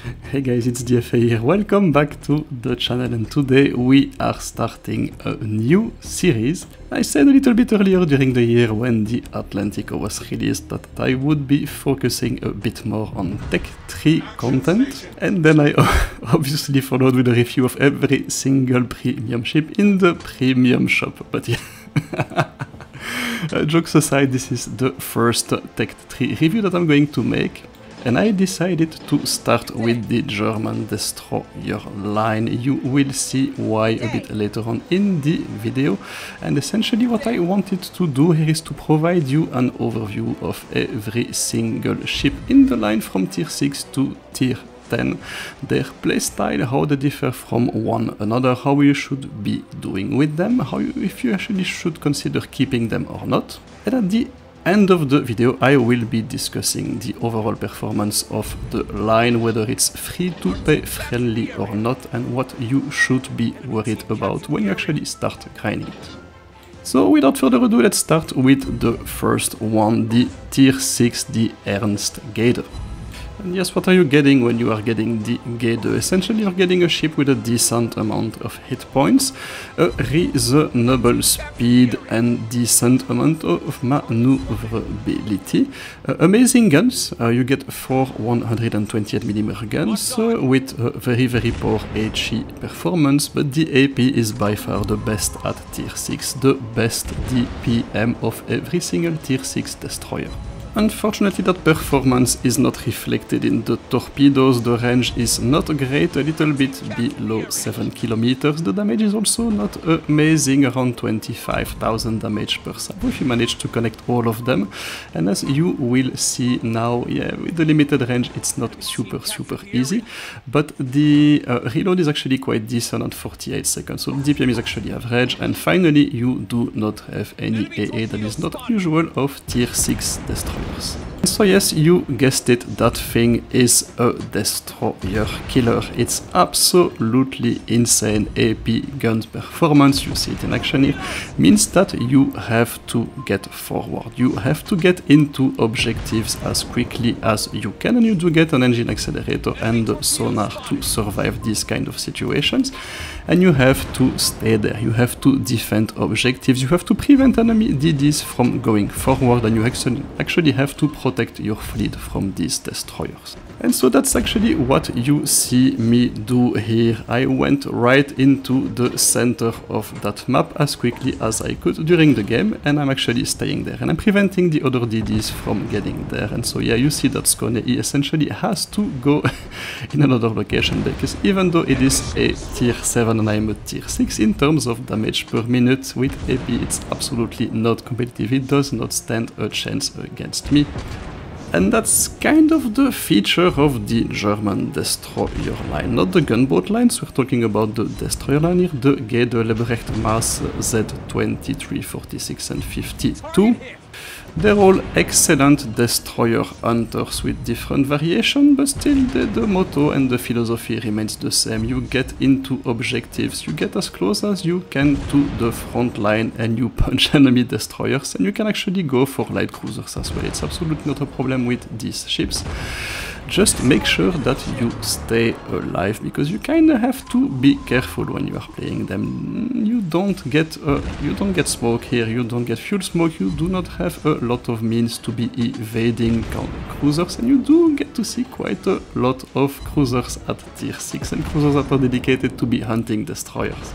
Hey guys, it's DFA here. Welcome back to the channel, and today we are starting a new series. I said a little bit earlier during the year when the Atlantico was released that I would be focusing a bit more on Tech 3 content, and then I obviously followed with a review of every single premium ship in the premium shop. But yeah, jokes aside, this is the first Tech 3 review that I'm going to make. And I decided to start with the German destroyer line. You will see why a bit later on in the video. And essentially what I wanted to do here is to provide you an overview of every single ship in the line from tier 6 to tier 10, their playstyle, how they differ from one another, how you should be doing with them, if you actually should consider keeping them or not. And at the end of the video I will be discussing the overall performance of the line, whether it's free to play friendly or not, and what you should be worried about when you actually start grinding it. So without further ado, let's start with the first one, the tier 6, the Ernst Gaede. And yes, what are you getting when you are getting the Gaede? Essentially you're getting a ship with a decent amount of hit points, a reasonable speed and decent amount of maneuverability. Amazing guns, you get 4 128mm guns with a very poor HE performance, but the AP is by far the best at tier 6, the best DPM of every single tier 6 destroyer. Unfortunately, that performance is not reflected in the torpedoes. The range is not great, a little bit below 7 kilometers. The damage is also not amazing, around 25,000 damage per sub if you manage to connect all of them. And as you will see now, yeah, with the limited range it's not super easy, but the reload is actually quite decent at 48 seconds, so DPM is actually average. And finally, you do not have any AA that is not usual of tier 6 destroyers. So yes, you guessed it, that thing is a destroyer killer. It's absolutely insane AP gun performance. You see it in action here. Means that you have to get forward. You have to get into objectives as quickly as you can, and you do get an engine accelerator and a sonar to survive these kind of situations. And you have to stay there. You have to defend objectives. You have to prevent enemy DDs from going forward, and you actually have to protect your fleet from these destroyers. And so that's actually what you see me do here. I went right into the center of that map as quickly as I could during the game, and I'm actually staying there, and I'm preventing the other DDs from getting there. And so yeah, you see that Skåne, he essentially has to go in another location, because even though it is a tier 7 and I'm a tier 6, in terms of damage per minute with AP it's absolutely not competitive. It does not stand a chance against me. And that's kind of the feature of the German destroyer line, not the gunboat lines. We're talking about the destroyer line here, the Gaede, Leberecht Maass, Z23, 46 and 52. They're all excellent destroyer hunters with different variation, but still the motto and the philosophy remains the same. You get into objectives, you get as close as you can to the front line, and you punch enemy destroyers, and you can actually go for light cruisers as well. It's absolutely not a problem with these ships. Just make sure that you stay alive, because you kind of have to be careful when you are playing them. You don't get smoke here, you don't get fuel smoke, you do not have a lot of means to be evading cruisers, and you do get to see quite a lot of cruisers at tier 6, and cruisers that are dedicated to be hunting destroyers.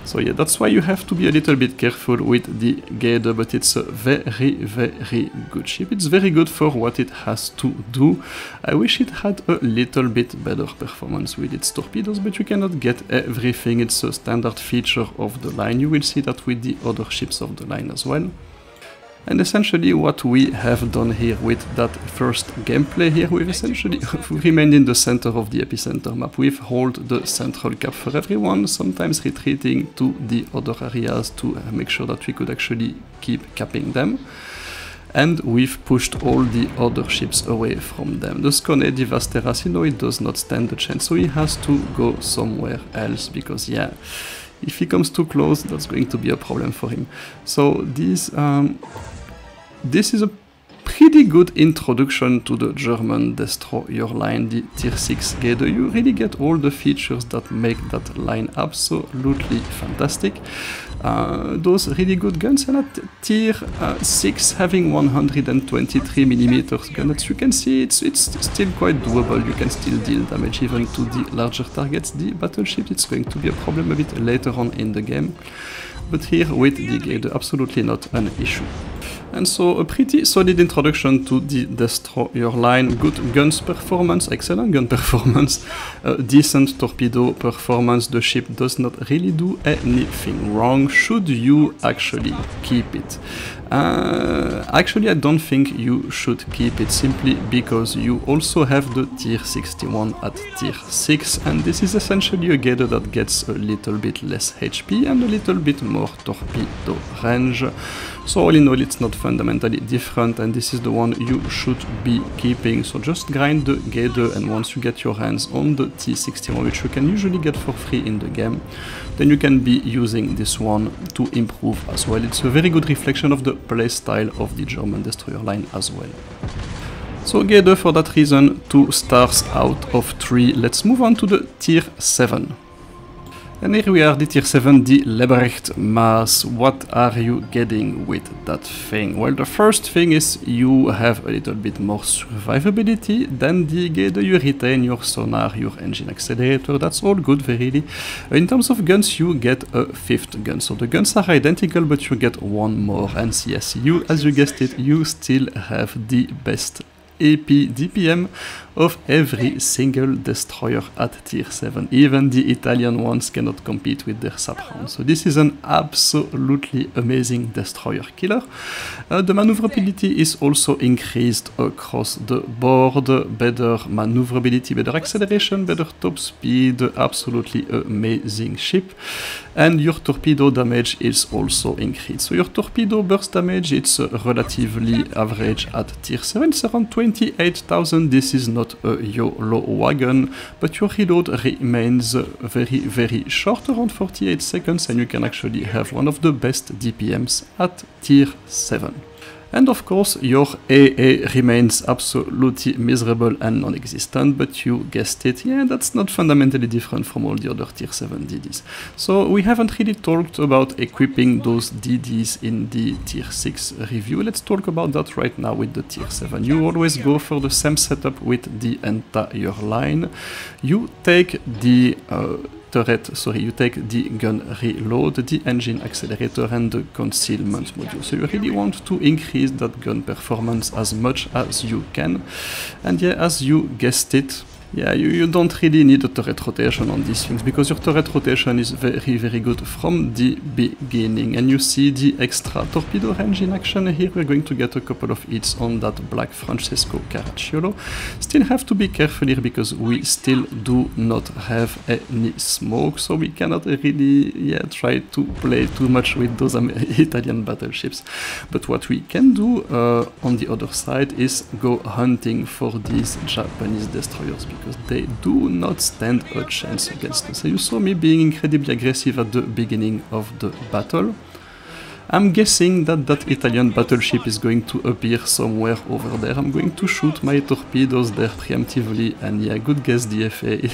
So yeah, that's why you have to be a little bit careful with the Gaede, but it's a very good ship. It's very good for what it has to do. I wish it had a little bit better performance with its torpedoes, but you cannot get everything. It's a standard feature of the line. You will see that with the other ships of the line as well. And essentially what we have done here with that first gameplay here, we've essentially remained in the center of the epicenter map. We've held the central cap for everyone, sometimes retreating to the other areas to make sure that we could actually keep capping them. And we've pushed all the other ships away from them. The Skåne Divasteras, you know, it does not stand a chance, so he has to go somewhere else, because yeah, if he comes too close, that's going to be a problem for him. So this is a pretty good introduction to the German destroyer line, the Tier 6 Gaede. You really get all the features that make that line absolutely fantastic. Those really good guns, and at Tier 6 having 123mm gun, as you can see, it's still quite doable. You can still deal damage even to the larger targets. The battleship, it's going to be a problem a bit later on in the game, but here with the Gaede, absolutely not an issue. And so a pretty solid introduction to the destroyer line, good guns performance, excellent gun performance, decent torpedo performance. The ship does not really do anything wrong. Should you actually keep it? Actually, I don't think you should keep it, simply because you also have the Tier 61 at Tier 6, and this is essentially a Gaede that gets a little bit less HP and a little bit more torpedo range. So all in all, it's not fundamentally different, and this is the one you should be keeping. So just grind the Gaede, and once you get your hands on the T61, which you can usually get for free in the game, then you can be using this one to improve as well. It's a very good reflection of the playstyle of the German destroyer line as well. So Gaede, for that reason, 2 stars out of 3. Let's move on to the Tier 7. And here we are, the Tier 7, the Leberecht Maass. What are you getting with that thing? Well, the first thing is you have a little bit more survivability than the Gaede. You retain your sonar, your engine accelerator, that's all good, really. In terms of guns, you get a 5th gun. So the guns are identical, but you get one more. And yes, you, as you guessed it, you still have the best AP DPM of every single destroyer at Tier 7. Even the Italian ones cannot compete with their sub rounds. So this is an absolutely amazing destroyer killer. The maneuverability is also increased across the board. Better maneuverability, better acceleration, better top speed, absolutely amazing ship. And your torpedo damage is also increased. So your torpedo burst damage, it's relatively average at Tier 7, it's around 28,000. This is not a YOLO wagon, but your reload remains very short, around 48 seconds, and you can actually have one of the best DPMs at Tier 7. And of course, your AA remains absolutely miserable and non-existent, but you guessed it, yeah, that's not fundamentally different from all the other Tier 7 DDs. So we haven't really talked about equipping those DDs in the Tier 6 review. Let's talk about that right now with the Tier 7. You always go for the same setup with the entire line. You take the you take the gun reload, the engine accelerator, and the concealment module. So you really want to increase that gun performance as much as you can. And yeah, as you guessed it, yeah, you don't really need a turret rotation on these things, because your turret rotation is very good from the beginning. And you see the extra torpedo range in action here. We're going to get a couple of hits on that Black Francesco Caracciolo. Still have to be careful here, because we still do not have any smoke, so we cannot really try to play too much with those Italian battleships. But what we can do on the other side is go hunting for these Japanese destroyers, because they do not stand a chance against us. So you saw me being incredibly aggressive at the beginning of the battle. I'm guessing that that Italian battleship is going to appear somewhere over there. I'm going to shoot my torpedoes there preemptively, and yeah, good guess, DFA.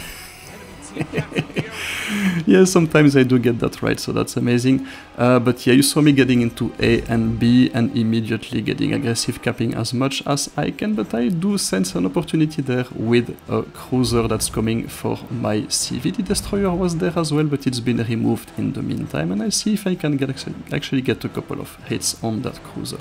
Yeah, sometimes I do get that right, so that's amazing. But yeah, you saw me getting into A and B and immediately getting aggressive, capping as much as I can, but I do sense an opportunity there with a cruiser that's coming for my CV. The destroyer was there as well, but it's been removed in the meantime, and I see if I can actually get a couple of hits on that cruiser.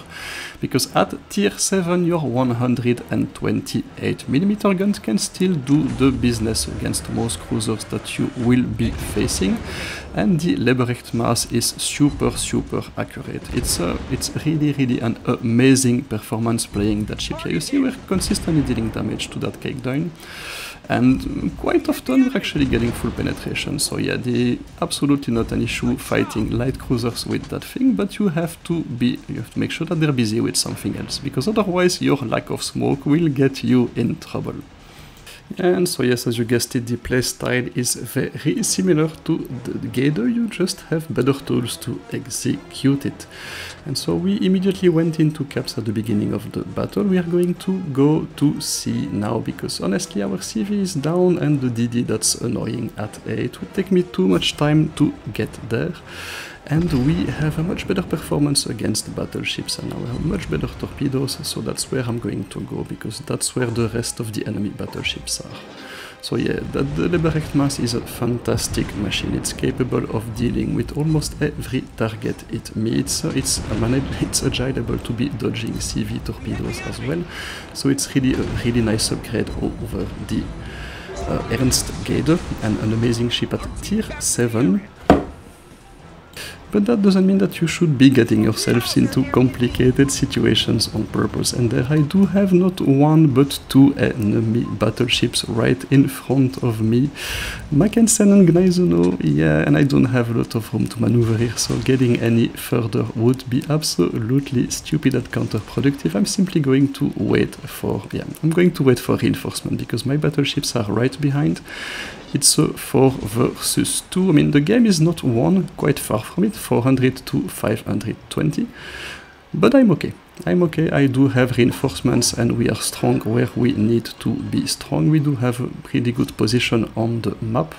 Because at Tier 7, your 128mm guns can still do the business against most cruisers that you will be facing, and the Leberecht Maass is super accurate. It's really an amazing performance playing that ship. Here you see we're consistently dealing damage to that cake down, and quite often we're actually getting full penetration. So yeah, absolutely not an issue fighting light cruisers with that thing, but you have to make sure that they're busy with something else, because otherwise your lack of smoke will get you in trouble. And so yes, as you guessed it, the playstyle is very similar to the Gaede, you just have better tools to execute it. And so we immediately went into caps at the beginning of the battle. We are going to go to C now, because honestly our CV is down and the DD, that's annoying at A. It would take me too much time to get there. And we have a much better performance against the battleships, and now we have much better torpedoes, so that's where I'm going to go, because that's where the rest of the enemy battleships are. So yeah, the Leberecht Maass is a fantastic machine. It's capable of dealing with almost every target it meets. It's agile to be dodging CV torpedoes as well, so it's really a really nice upgrade over the Ernst Gaede, and an amazing ship at tier 7. But that doesn't mean that you should be getting yourselves into complicated situations on purpose. And there I do have not one but two enemy battleships right in front of me. Mackensen and Gneisenau, yeah, and I don't have a lot of room to maneuver here, so getting any further would be absolutely stupid and counterproductive. I'm simply going to wait for, I'm going to wait for reinforcement, because my battleships are right behind. It's a 4 versus 2. I mean, the game is not won, quite far from it, 400 to 520. But I'm okay. I'm okay. I do have reinforcements and we are strong where we need to be strong. We do have a pretty good position on the map.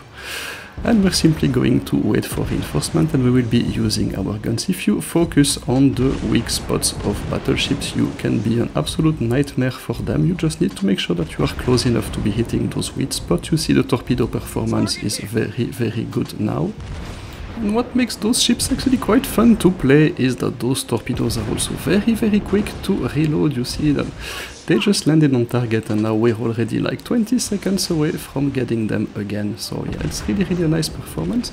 And we're simply going to wait for reinforcement, and we will be using our guns. If you focus on the weak spots of battleships, you can be an absolute nightmare for them. You just need to make sure that you are close enough to be hitting those weak spots. You see the torpedo performance is very, very good now. And what makes those ships actually quite fun to play is that those torpedoes are also very, very quick to reload. You see them. They just landed on target, and now we're already like 20 seconds away from getting them again. So yeah, it's really, really a nice performance.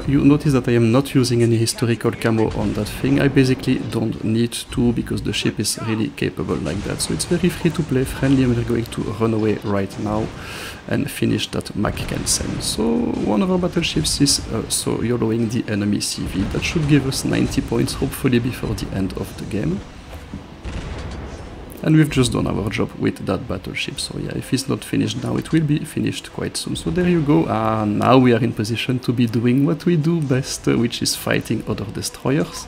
You notice that I am not using any historical camo on that thing. I basically don't need to, because the ship is really capable like that. So it's very free to play, friendly, and we're going to run away right now and finish that Mackensen. So one of our battleships is so YOLOing the enemy CV. That should give us 90 points, hopefully before the end of the game. And we've just done our job with that battleship, so yeah, if it's not finished now, it will be finished quite soon. So there you go, now we are in position to be doing what we do best, which is fighting other destroyers.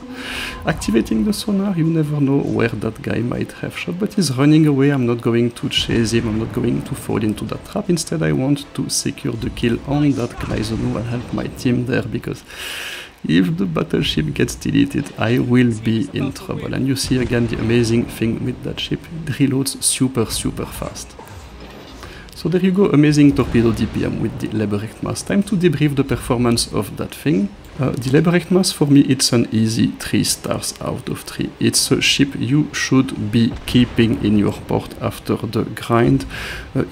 Activating the sonar, you never know where that guy might have shot, but he's running away. I'm not going to chase him, I'm not going to fall into that trap. Instead, I want to secure the kill on that Gneisenau and help my team there, because if the battleship gets deleted, I will be in trouble. And you see again the amazing thing with that ship, it reloads super, super fast. So there you go, amazing torpedo DPM with the Leberecht Maass. Time to debrief the performance of that thing. The Leberecht Maass, for me, it's an easy 3 stars out of 3. It's a ship you should be keeping in your port after the grind.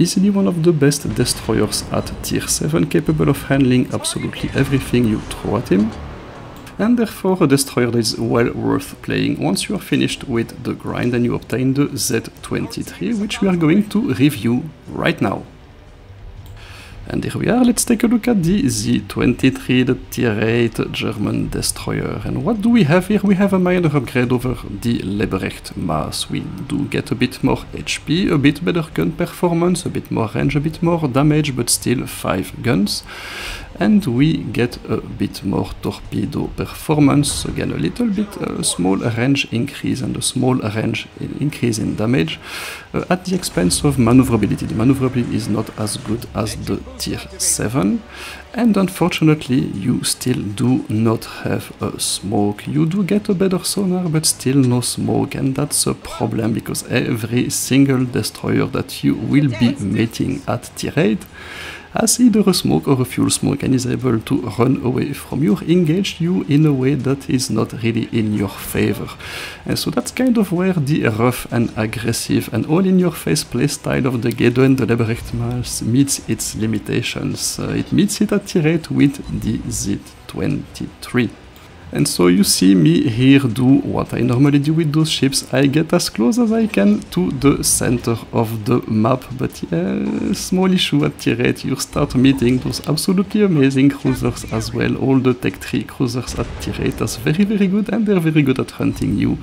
Easily one of the best destroyers at tier 7, capable of handling absolutely everything you throw at him. And therefore a destroyer that is well worth playing once you are finished with the grind and you obtain the Z23, which we are going to review right now. And here we are, let's take a look at the Z23, the tier 8 German destroyer. And what do we have here? We have a minor upgrade over the Leberecht Maass. We do get a bit more HP, a bit better gun performance, a bit more range, a bit more damage, but still 5 guns. And we get a bit more torpedo performance, again a little bit small range increase and a small range increase in damage at the expense of maneuverability. The maneuverability is not as good as the tier 7, and unfortunately you still do not have a smoke. You do get a better sonar, but still no smoke, and that's a problem, because every single destroyer that you will be meeting at tier 8 has either a smoke or a fuel smoke and is able to run away from you, engage you in a way that is not really in your favor. And so that's kind of where the rough and aggressive and all-in-your-face playstyle of the Gaede and the Leberecht Maass meets its limitations. It meets it at tier 8 with the Z23. And so you see me here do what I normally do with those ships. I get as close as I can to the center of the map, but yeah, small issue at tier 8, you start meeting those absolutely amazing cruisers as well. All the Tech 3 cruisers at tier 8 are very good, and they're very good at hunting you.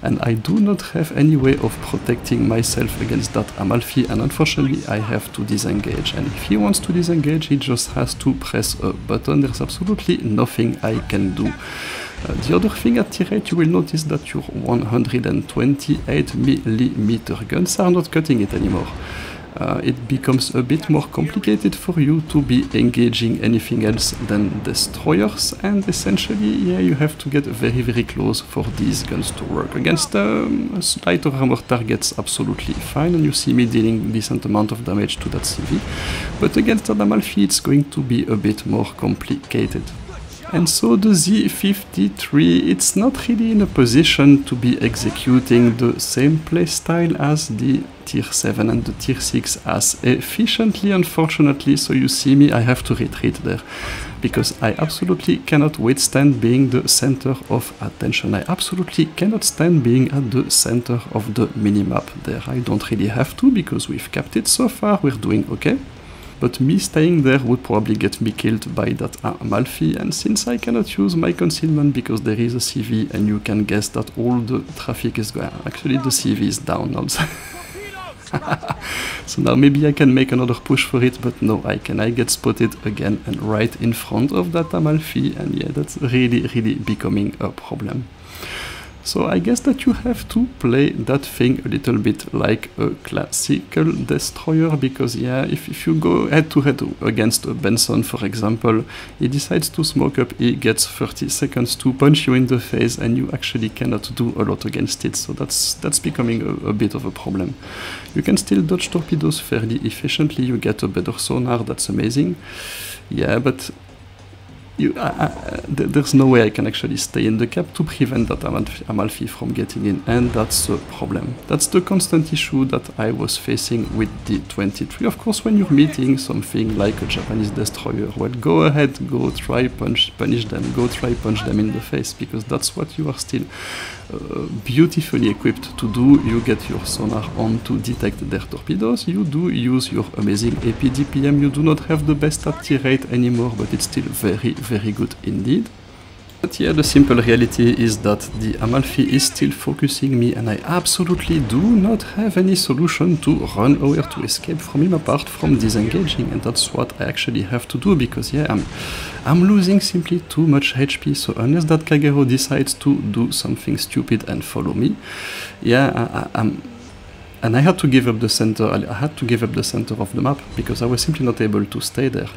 And I do not have any way of protecting myself against that Amalfi, and unfortunately I have to disengage. And if he wants to disengage, he just has to press a button. There's absolutely nothing I can do. The other thing at tier 8, you will notice that your 128mm guns are not cutting it anymore. It becomes a bit more complicated for you to be engaging anything else than destroyers, and essentially, yeah, you have to get very close for these guns to work. Against lighter armor targets, absolutely fine, and you see me dealing a decent amount of damage to that CV, but against that Amalfi, it's going to be a bit more complicated. And so the Z53, it's not really in a position to be executing the same playstyle as the tier 7 and the tier 6 as efficiently, unfortunately. So you see me, I have to retreat there, because I absolutely cannot withstand being the center of attention. I absolutely cannot stand being at the center of the minimap there. I don't really have to, because we've kept it so far, we're doing okay. But me staying there would probably get me killed by that Amalfi, and since I cannot use my concealment because there is a CV, and you can guess that all the traffic is going, actually the CV is down also. So now maybe I can make another push for it, but no, I get spotted again and right in front of that Amalfi, and yeah, that's really becoming a problem. So I guess that you have to play that thing a little bit like a classical destroyer, because yeah, if you go head to head against a Benson, for example, he decides to smoke up, he gets 30 seconds to punch you in the face, and you actually cannot do a lot against it, so that's becoming a bit of a problem. You can still dodge torpedoes fairly efficiently, you get a better sonar, that's amazing. Yeah, but there's no way I can actually stay in the cap to prevent that Amalfi from getting in, and that's a problem. That's the constant issue that I was facing with the 23. Of course, when you're meeting something like a Japanese destroyer, well, go ahead, go try punish them, go try punch them in the face, because that's what you are still beautifully equipped to do. You get your sonar on to detect their torpedoes, you do use your amazing APDPM, you do not have the best at tier 8 anymore, but it's still very good indeed. But yeah, the simple reality is that the Amalfi is still focusing me, and I absolutely do not have any solution to run away or to escape from him apart from disengaging, and that's what I actually have to do, because yeah, I'm losing simply too much HP, so unless that Kagero decides to do something stupid and follow me, yeah, and I had to give up the center. I had to give up the center of the map because I was simply not able to stay there.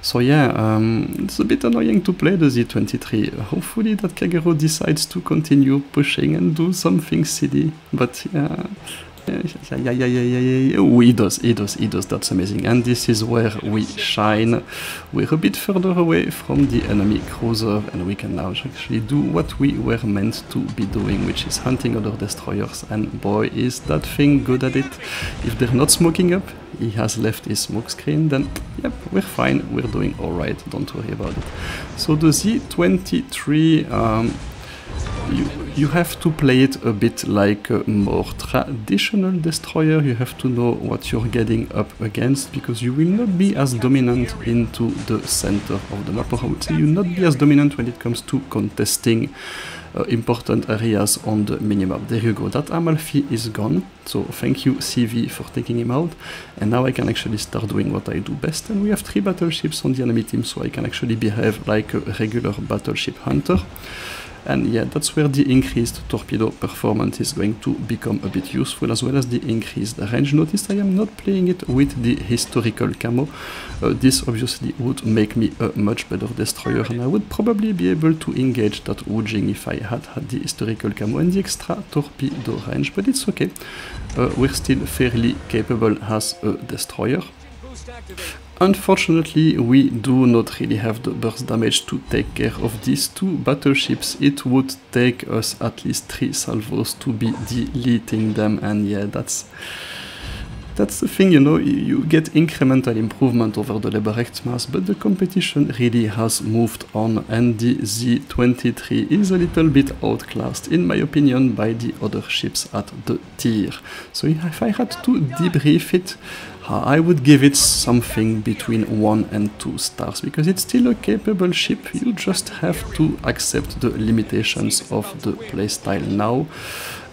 So yeah, it's a bit annoying to play the Z23. Hopefully that Kagero decides to continue pushing and do something silly. But yeah. Oh, he does, that's amazing. And this is where we shine. We're a bit further away from the enemy cruiser, and we can now actually do what we were meant to be doing, which is hunting other destroyers, and boy is that thing good at it. If they're not smoking up, he has left his smoke screen, then yep, we're fine, we're doing alright, don't worry about it. So the Z23, you have to play it a bit like a more traditional destroyer. You have to know what you're getting up against, because you will not be as dominant into the center of the map, or I would say you will not be as dominant when it comes to contesting important areas on the minimap. There you go, that Amalfi is gone, so thank you CV for taking him out, and now I can actually start doing what I do best, and we have 3 battleships on the enemy team, so I can actually behave like a regular battleship hunter. And yeah, that's where the increased torpedo performance is going to become a bit useful, as well as the increased range. Notice I am not playing it with the historical camo. This obviously would make me a much better destroyer, and I would probably be able to engage that Wujing if I had the historical camo and the extra torpedo range, but it's okay. We're still fairly capable as a destroyer. Unfortunately, we do not really have the burst damage to take care of these 2 battleships. It would take us at least 3 salvos to be deleting them, and yeah, that's That's the thing, you know, you get incremental improvement over the Leberecht Maass, but the competition really has moved on, and the Z23 is a little bit outclassed, in my opinion, by the other ships at the tier. So if I had to debrief it, I would give it something between 1 and 2 stars, because it's still a capable ship. You just have to accept the limitations of the playstyle now.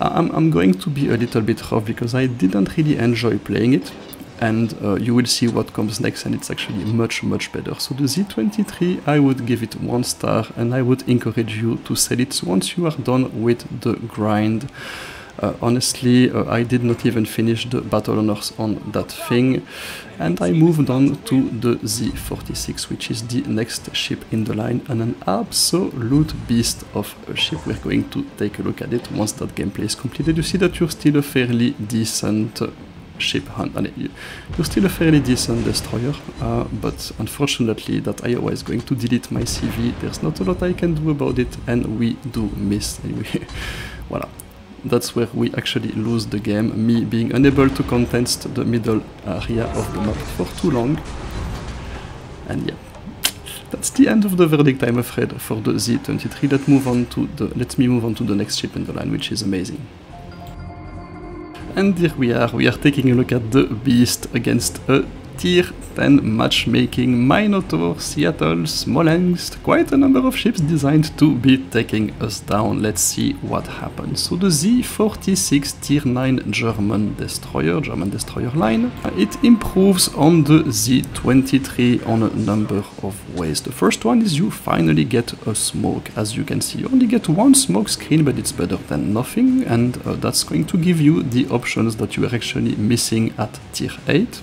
I'm going to be a little bit rough because I didn't really enjoy playing it, and you will see what comes next, and it's actually much better. So the Z23, I would give it 1 star, and I would encourage you to sell it once you are done with the grind. Honestly, I did not even finish the battle honors on that thing, and I moved on to the Z46, which is the next ship in the line, and an absolute beast of a ship. We're going to take a look at it once that gameplay is completed. You see that you're still a fairly decent ship hunt. You're still a fairly decent destroyer, but unfortunately that IO is going to delete my CV. There's not a lot I can do about it, and we do miss. Anyway, voila. That's where we actually lose the game, me being unable to contest the middle area of the map for too long. And yeah, that's the end of the verdict, I'm afraid, for the Z23. Let me move on to the next ship in the line, which is amazing. And here we are taking a look at the beast against a tier 10 matchmaking Minotaur, Seattle, Smolensk, quite a number of ships designed to be taking us down. Let's see what happens. So the Z46 tier 9 German destroyer line, it improves on the Z23 on a number of ways. The first one is you finally get a smoke. As you can see, you only get 1 smoke screen, but it's better than nothing, and that's going to give you the options that you are actually missing at tier 8.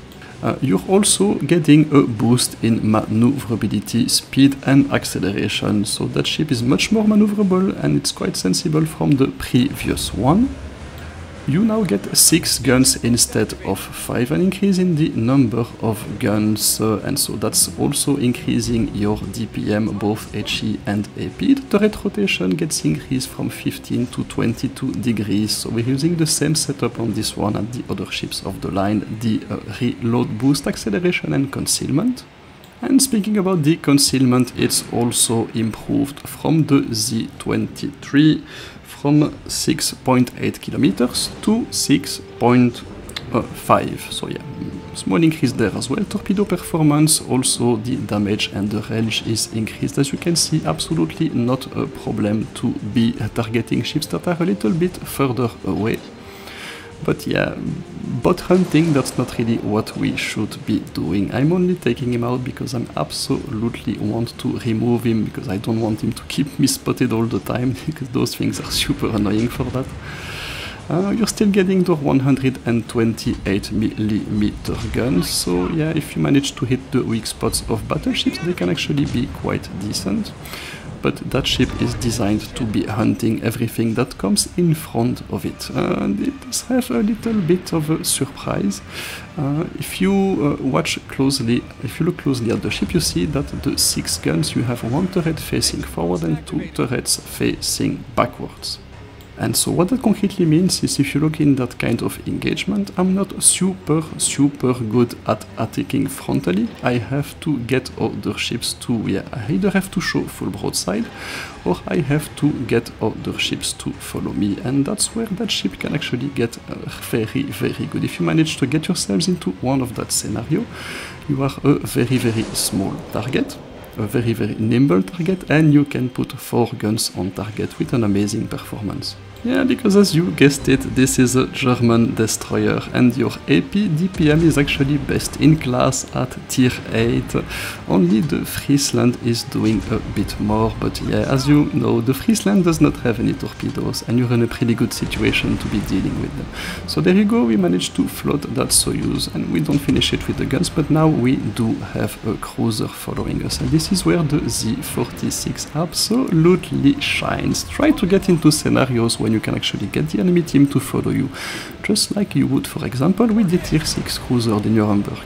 You're also getting a boost in maneuverability, speed and acceleration, so that ship is much more maneuverable and it's quite sensible from the previous one. You now get 6 guns instead of 5, an increase in the number of guns, and so that's also increasing your DPM, both HE and AP. The turret rotation gets increased from 15 to 22 degrees, so we're using the same setup on this one and the other ships of the line, the reload boost, acceleration and concealment. And speaking about the concealment, it's also improved from the Z23, from 6.8 kilometers to 6.5, so yeah, small increase there as well. Torpedo performance, also the damage and the range is increased. As you can see, absolutely not a problem to be targeting ships that are a little bit further away. But yeah, bot hunting, that's not really what we should be doing. I'm only taking him out because I absolutely want to remove him, because I don't want him to keep me spotted all the time, because those things are super annoying for that. You're still getting the 128mm guns, so yeah, if you manage to hit the weak spots of battleships, they can actually be quite decent. But that ship is designed to be hunting everything that comes in front of it. And it does have a little bit of a surprise. If you look closely at the ship, you see that the 6 guns, you have 1 turret facing forward and 2 turrets facing backwards. And so what that concretely means is, if you look in that kind of engagement, I'm not super good at attacking frontally. I have to get other ships to, I either have to show full broadside, or I have to get other ships to follow me, and that's where that ship can actually get very good. If you manage to get yourselves into one of that scenario, you are a very small target, a very nimble target, and you can put 4 guns on target with an amazing performance. Yeah, because as you guessed it, this is a German destroyer, and your AP DPM is actually best in class at tier 8. Only the Friesland is doing a bit more, but yeah, as you know, the Friesland does not have any torpedoes, and you're in a pretty good situation to be dealing with them. So there you go, we managed to float that Soyuz, and we don't finish it with the guns, but now we do have a cruiser following us, and this is where the Z46 absolutely shines. Try to get into scenarios when you can actually get the enemy team to follow you, just like you would, for example, with the tier 6 cruiser, the Nuremberg.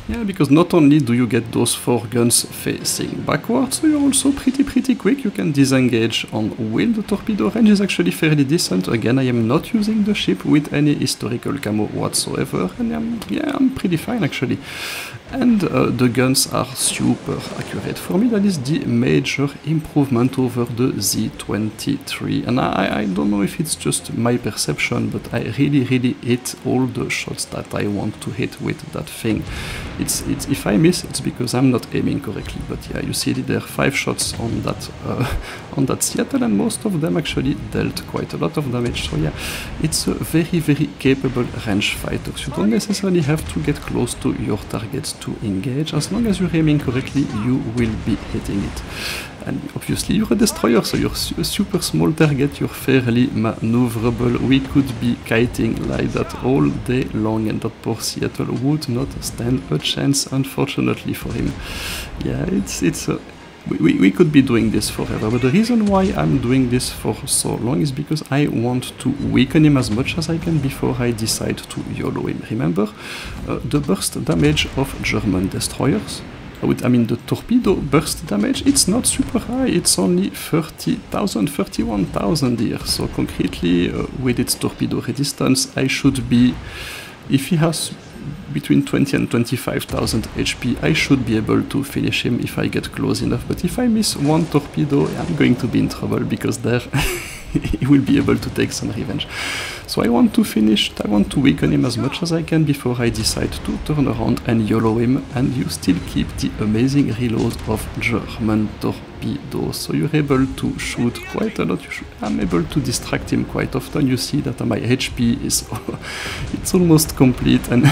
Yeah, because not only do you get those 4 guns facing backwards, you're also pretty quick. You can disengage on wheel. The torpedo range is actually fairly decent. Again, I am not using the ship with any historical camo whatsoever, and I'm pretty fine actually. And the guns are super accurate. For me, that is the major improvement over the Z23. And I don't know if it's just my perception, but I really hit all the shots that I want to hit with that thing. If I miss, it's because I'm not aiming correctly. But yeah, you see there are 5 shots on that Seattle, and most of them actually dealt quite a lot of damage. So yeah, it's a very capable range fighter. You don't necessarily have to get close to your targets to engage. As long as you're aiming correctly, you will be hitting it. And obviously you're a destroyer, so you're a super small target, you're fairly maneuverable. We could be kiting like that all day long, and that poor Seattle would not stand a chance, unfortunately for him. Yeah, we could be doing this forever, but the reason why I'm doing this for so long is because I want to weaken him as much as I can before I decide to YOLO him. Remember, the burst damage of German destroyers, the torpedo burst damage, it's not super high, it's only 30,000, 31,000 here. So concretely, with its torpedo resistance, I should be, if he has between 20 and 25,000 HP, I should be able to finish him if I get close enough. But if I miss one torpedo, I'm going to be in trouble, because there he will be able to take some revenge. So I want to weaken him as much as I can before I decide to turn around and YOLO him, and you still keep the amazing reload of German torpedoes. So you're able to shoot quite a lot. I'm able to distract him quite often. You see that my HP is it's almost complete, and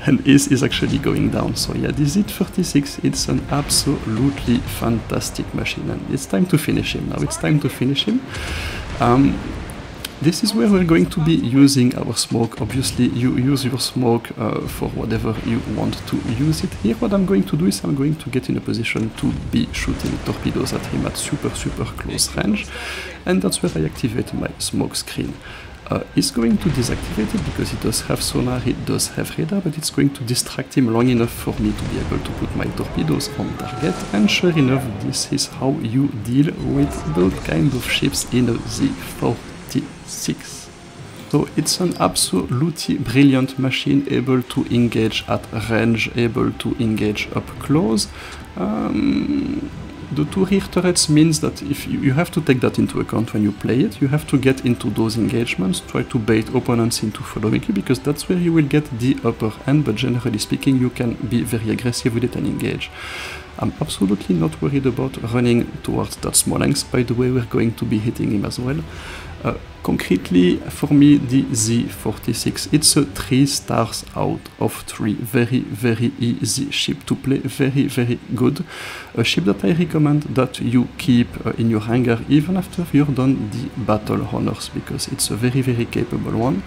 and is actually going down. So yeah, this Z46, it's an absolutely fantastic machine, and it's time to finish him. Now it's time to finish him. This is where we're going to be using our smoke. Obviously, you use your smoke for whatever you want to use it. Here, what I'm going to do is I'm going to get in a position to be shooting torpedoes at him at super close range, and that's where I activate my smoke screen. It's going to deactivate it because it does have sonar, it does have radar, but it's going to distract him long enough for me to be able to put my torpedoes on target. And sure enough, this is how you deal with those kind of ships in a Z46. So it's an absolutely brilliant machine, able to engage at range, able to engage up close. The 2 rear turrets means that if you have to take that into account when you play it, you have to get into those engagements, try to bait opponents into following you, because that's where you will get the upper hand, but generally speaking you can be very aggressive with it and engage. I'm absolutely not worried about running towards that Smolensk. By the way, we're going to be hitting him as well. Concretely, for me, the Z46, it's a 3 stars out of 3. Very easy ship to play, very good. A ship that I recommend that you keep in your hangar even after you're done the battle honors, because it's a very capable one.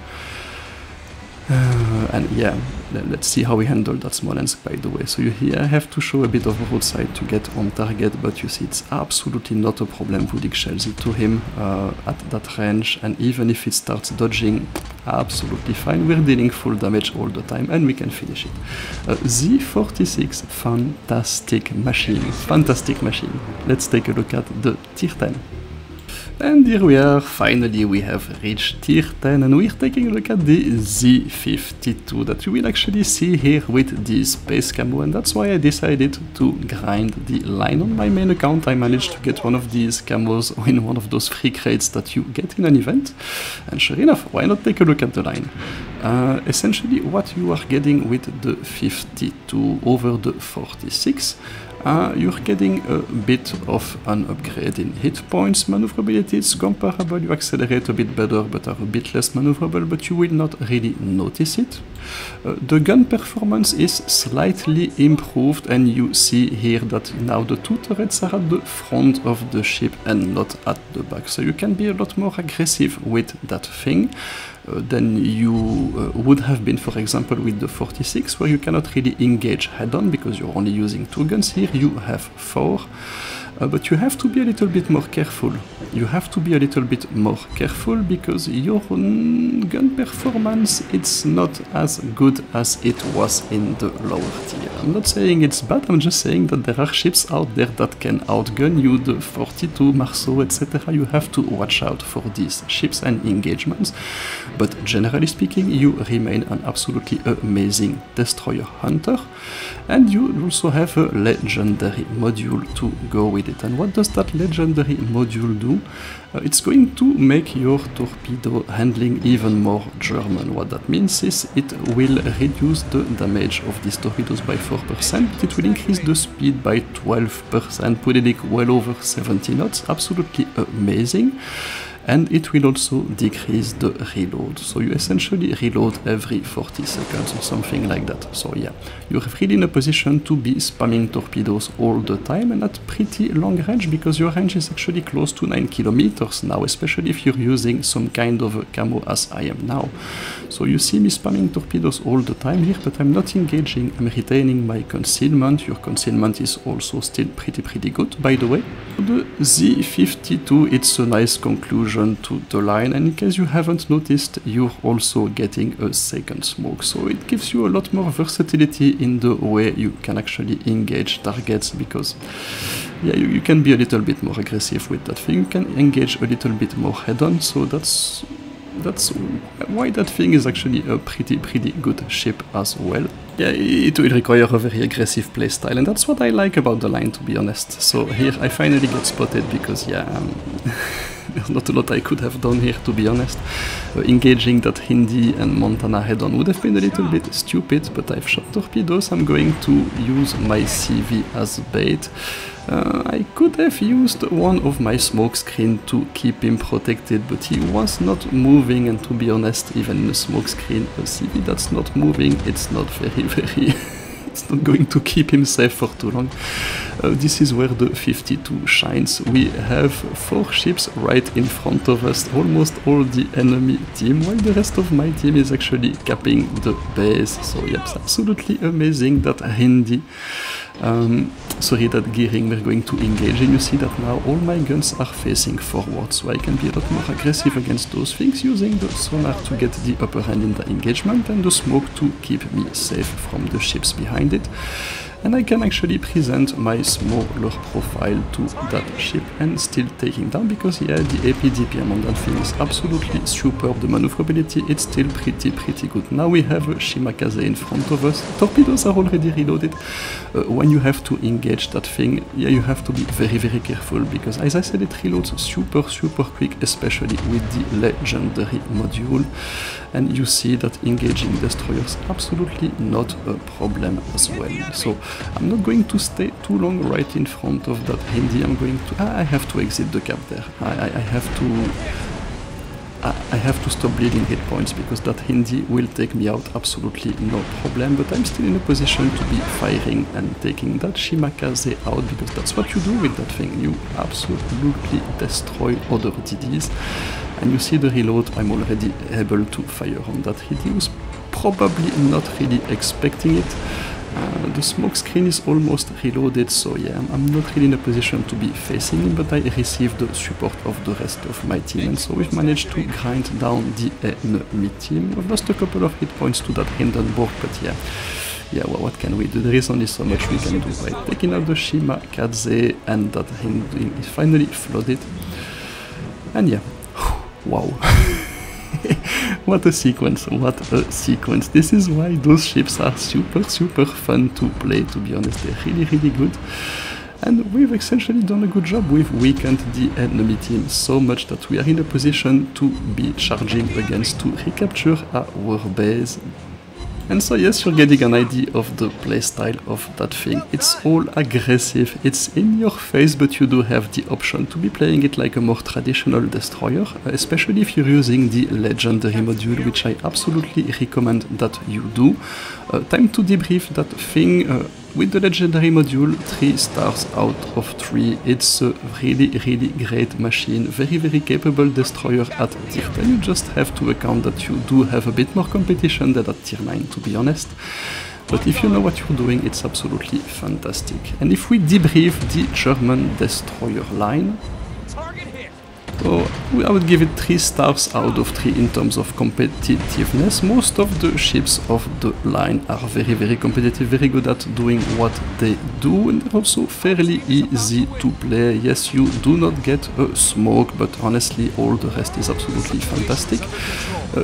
And yeah, let's see how we handle that Smolensk, by the way. So here I have to show a bit of roadside to get on target, but you see it's absolutely not a problem putting shells into him at that range, and even if it starts dodging, absolutely fine. We're dealing full damage all the time, and we can finish it. Z46, fantastic machine. Let's take a look at the tier 10. And here we are, finally we have reached tier 10, and we're taking a look at the Z52 that you will actually see here with the space camo, and that's why I decided to grind the line. On my main account I managed to get one of these camos in one of those free crates that you get in an event, and sure enough, why not take a look at the line. Essentially what you are getting with the 52 over the 46, you're getting a bit of an upgrade in hit points. Maneuverability is comparable, you accelerate a bit better but are a bit less maneuverable, but you will not really notice it. The gun performance is slightly improved, and you see here that now the 2 turrets are at the front of the ship and not at the back, so you can be a lot more aggressive with that thing than you would have been, for example, with the 46, where you cannot really engage head-on because you're only using 2 guns. Here you have 4. but you have to be a little bit more careful. You have to be a little bit more careful because your gun performance it's not as good as it was in the lower tier. I'm not saying it's bad, I'm just saying that there are ships out there that can outgun you, the 42, Marceau, etc. You have to watch out for these ships and engagements, but generally speaking, you remain an absolutely amazing destroyer hunter, and you also have a legendary module to go with it. And what does that legendary module do? It's going to make your torpedo handling even more German. What that means is it will reduce the damage of these torpedoes by 4%, but it will increase the speed by 12%, putting it well over 70 knots. Absolutely amazing. And it will also decrease the reload. So you essentially reload every 40 seconds or something like that. So yeah, you're really in a position to be spamming torpedoes all the time and at pretty long range, because your range is actually close to 9 kilometers now, especially if you're using some kind of a camo as I am now. So you see me spamming torpedoes all the time here, but I'm not engaging, I'm retaining my concealment. Your concealment is also still pretty good, by the way. The Z52, it's a nice conclusion to the line, and in case you haven't noticed, you're also getting a second smoke, so it gives you a lot more versatility in the way you can actually engage targets, because yeah, you can be a little bit more aggressive with that thing, you can engage a little bit more head-on, so that's why that thing is actually a pretty good ship as well. Yeah, it will require a very aggressive playstyle, and that's what I like about the line, to be honest. So here I finally get spotted, because yeah, there's not a lot I could have done here, to be honest. Engaging that Hindi and Montana head-on would have been a little bit stupid, but I've shot torpedoes. I'm going to use my CV as bait. I could have used one of my smoke screen to keep him protected, but he was not moving, and to be honest, even in a smoke screen, a CV that's not moving, it's not very it's not going to keep him safe for too long. This is where the 52 shines. We have 4 ships right in front of us, almost all the enemy team, while the rest of my team is actually capping the base. So yep, it's absolutely amazing that Hindi. Sorry, that gearing we're going to engage, and you see that now all my guns are facing forward, so I can be a lot more aggressive against those things, using the sonar to get the upper hand in the engagement and the smoke to keep me safe from the ships behind it. And I can actually present my smaller profile to that ship and still taking down, because yeah, the AP DPM on that thing is absolutely superb. The maneuverability, it's still pretty good. Now we have Shimakaze in front of us. Torpedoes are already reloaded. When you have to engage that thing, yeah, you have to be very careful, because as I said, it reloads super quick, especially with the legendary module. And you see that engaging destroyers absolutely not a problem as well. So I'm not going to stay too long right in front of that Hindi. I'm going to... I have to exit the cap there. I have to stop bleeding hit points, because that Hindi will take me out absolutely no problem, but I'm still in a position to be firing and taking that Shimakaze out, because that's what you do with that thing. You absolutely destroy other DDs. And you see the reload, I'm already able to fire on that Hindi. He was probably not really expecting it. The smoke screen is almost reloaded, so yeah, I'm not really in a position to be facing him, but I received the support of the rest of my team, and so we've managed to grind down the enemy team. We've lost a couple of hit points to that Hindenburg, but yeah, well, what can we do? There is only so much we can do, right? Taking out the Shimakaze, and that Hindu is finally flooded. And yeah, wow. What a sequence, what a sequence. This is why those ships are super fun to play, to be honest. They're really good. And we've essentially done a good job. We've weakened the enemy team so much that we are in a position to be charging against to recapture our base. And so yes, you're getting an idea of the playstyle of that thing. It's all aggressive, it's in your face, but you do have the option to be playing it like a more traditional destroyer, especially if you're using the legendary module, which I absolutely recommend that you do. Time to debrief that thing. With the legendary module, 3 stars out of 3. It's a really great machine, very capable destroyer at tier 10. You just have to account that you do have a bit more competition than at tier 9, to be honest. but if you know what you're doing, it's absolutely fantastic. And if we debrief the German destroyer line, so I would give it 3 stars out of 3 in terms of competitiveness. Most of the ships of the line are very competitive, very good at doing what they do, and they're also fairly easy to play. Yes, you do not get a smoke, but honestly all the rest is absolutely fantastic.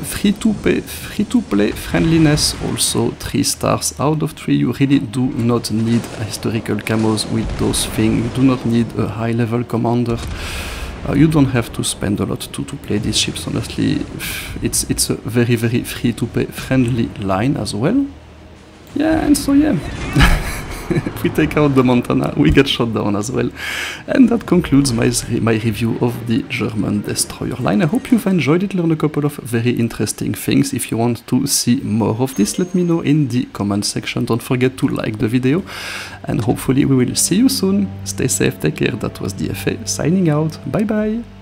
Free to play friendliness, also 3 stars out of 3. You really do not need historical camos with those things. You do not need a high level commander. You don't have to spend a lot to play these ships, honestly. It's a very free to play friendly line as well. Yeah, and so yeah. If we take out the Montana, we get shot down as well. And that concludes my review of the German destroyer line. I hope you've enjoyed it, learned a couple of very interesting things. If you want to see more of this, let me know in the comment section. Don't forget to like the video, and hopefully we will see you soon. Stay safe, take care. That was DFA signing out. Bye bye.